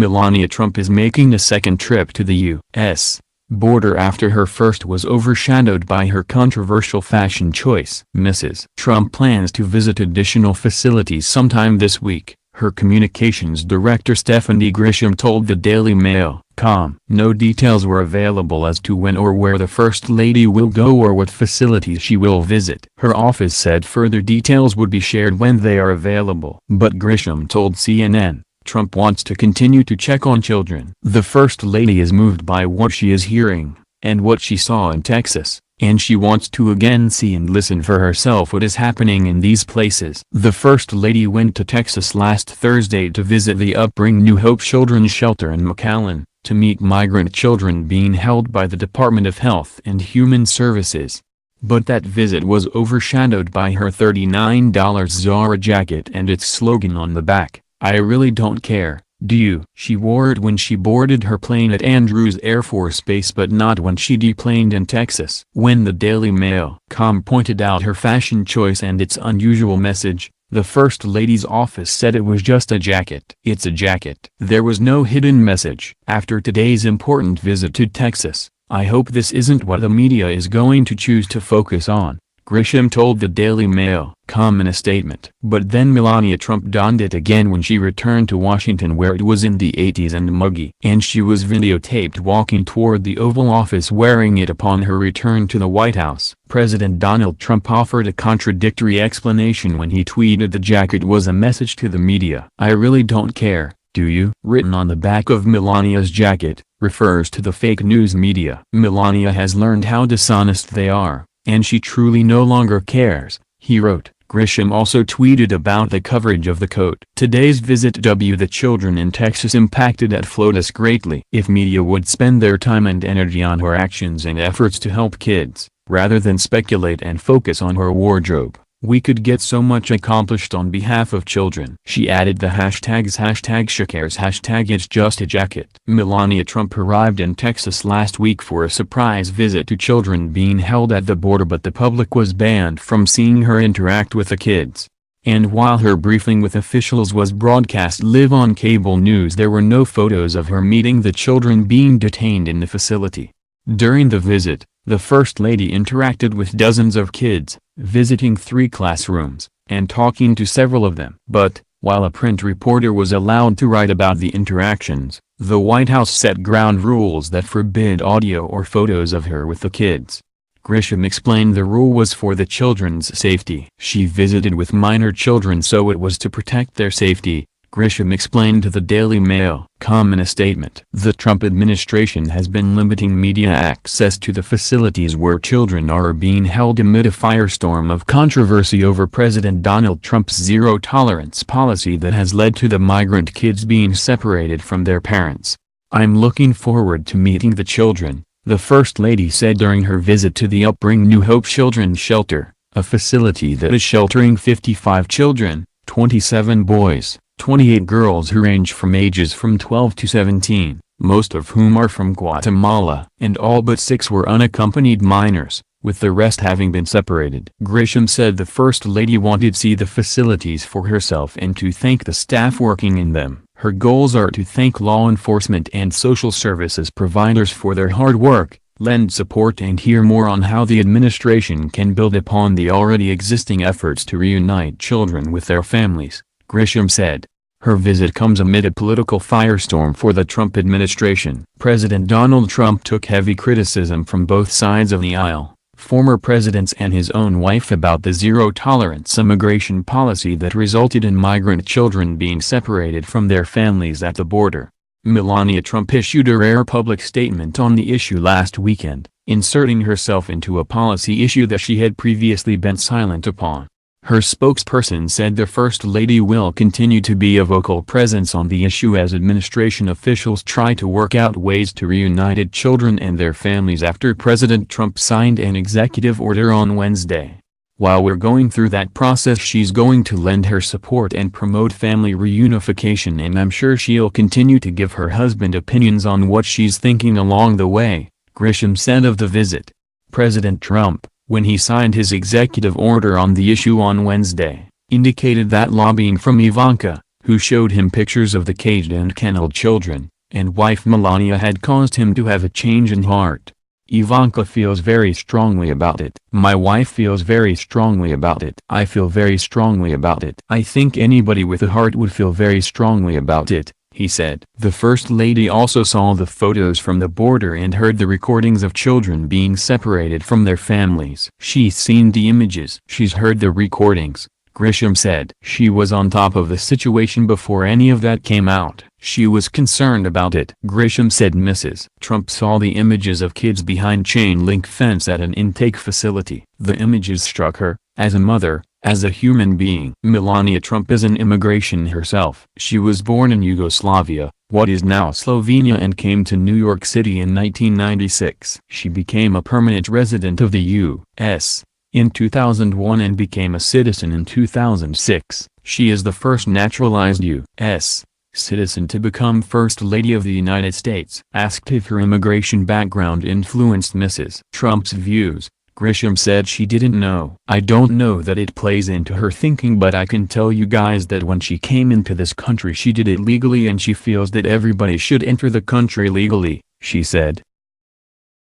Melania Trump is making a second trip to the U.S. border after her first was overshadowed by her controversial fashion choice. Mrs. Trump plans to visit additional facilities sometime this week, her communications director Stephanie Grisham told the Daily Mail. No details were available as to when or where the First Lady will go or what facilities she will visit. Her office said further details would be shared when they are available. But Grisham told CNN, Trump wants to continue to check on children. The First Lady is moved by what she is hearing, and what she saw in Texas, and she wants to again see and listen for herself what is happening in these places. The First Lady went to Texas last Thursday to visit the Upbring New Hope Children's Shelter in McAllen, to meet migrant children being held by the Department of Health and Human Services. But that visit was overshadowed by her $39 Zara jacket and its slogan on the back, "I really don't care, do you?" She wore it when she boarded her plane at Andrews Air Force Base but not when she deplaned in Texas. When the Daily Mail pointed out her fashion choice and its unusual message, the First Lady's office said it was just a jacket. It's a jacket. There was no hidden message. After today's important visit to Texas, I hope this isn't what the media is going to choose to focus on, Grisham told the Daily Mail, in a statement. But then Melania Trump donned it again when she returned to Washington, where it was in the 80s and muggy, and she was videotaped walking toward the Oval Office wearing it upon her return to the White House. President Donald Trump offered a contradictory explanation when he tweeted the jacket was a message to the media. "I really don't care, do you?" Written on the back of Melania's jacket, refers to the fake news media. Melania has learned how dishonest they are, and she truly no longer cares, he wrote. Grisham also tweeted about the coverage of the coat. Today's visit the children in Texas impacted at FLOTUS greatly. If media would spend their time and energy on her actions and efforts to help kids, rather than speculate and focus on her wardrobe, we could get so much accomplished on behalf of children. She added the hashtags #SheCares #It's Just a Jacket. Melania Trump arrived in Texas last week for a surprise visit to children being held at the border, but the public was banned from seeing her interact with the kids. And while her briefing with officials was broadcast live on cable news, there were no photos of her meeting the children being detained in the facility. During the visit, the First Lady interacted with dozens of kids, visiting 3 classrooms, and talking to several of them. But, while a print reporter was allowed to write about the interactions, the White House set ground rules that forbid audio or photos of her with the kids. Grisham explained the rule was for the children's safety. She visited with minor children, so it was to protect their safety, Grisham explained to the Daily Mail. In a statement, the Trump administration has been limiting media access to the facilities where children are being held amid a firestorm of controversy over President Donald Trump's zero-tolerance policy that has led to the migrant kids being separated from their parents. "I'm looking forward to meeting the children," the First Lady said during her visit to the Upbring New Hope Children's Shelter, a facility that is sheltering 55 children, 27 boys, 28 girls who range from ages from 12 to 17, most of whom are from Guatemala, and all but 6 were unaccompanied minors, with the rest having been separated. Grisham said the First Lady wanted to see the facilities for herself and to thank the staff working in them. Her goals are to thank law enforcement and social services providers for their hard work, lend support, and hear more on how the administration can build upon the already existing efforts to reunite children with their families, Grisham said. Her visit comes amid a political firestorm for the Trump administration. President Donald Trump took heavy criticism from both sides of the aisle, former presidents and his own wife, about the zero-tolerance immigration policy that resulted in migrant children being separated from their families at the border. Melania Trump issued a rare public statement on the issue last weekend, inserting herself into a policy issue that she had previously been silent upon. Her spokesperson said the First Lady will continue to be a vocal presence on the issue as administration officials try to work out ways to reunite children and their families after President Trump signed an executive order on Wednesday. "While we're going through that process, she's going to lend her support and promote family reunification, and I'm sure she'll continue to give her husband opinions on what she's thinking along the way," Grisham said of the visit. President Trump, when he signed his executive order on the issue on Wednesday, indicated that lobbying from Ivanka, who showed him pictures of the caged and kenneled children, and wife Melania had caused him to have a change in heart. Ivanka feels very strongly about it. My wife feels very strongly about it. I feel very strongly about it. I think anybody with a heart would feel very strongly about it, he said. The First Lady also saw the photos from the border and heard the recordings of children being separated from their families. She's seen the images. She's heard the recordings, Grisham said. She was on top of the situation before any of that came out. She was concerned about it. Grisham said Mrs. Trump saw the images of kids behind chain-link fence at an intake facility. The images struck her, as a mother, as a human being. Melania Trump is an immigration herself. She was born in Yugoslavia, what is now Slovenia, and came to New York City in 1996. She became a permanent resident of the U.S. in 2001 and became a citizen in 2006. She is the first naturalized U.S. citizen to become First Lady of the United States. Asked if her immigration background influenced Mrs. Trump's views, Grisham said she didn't know. I don't know that it plays into her thinking, but I can tell you guys that when she came into this country she did it legally and she feels that everybody should enter the country legally, she said.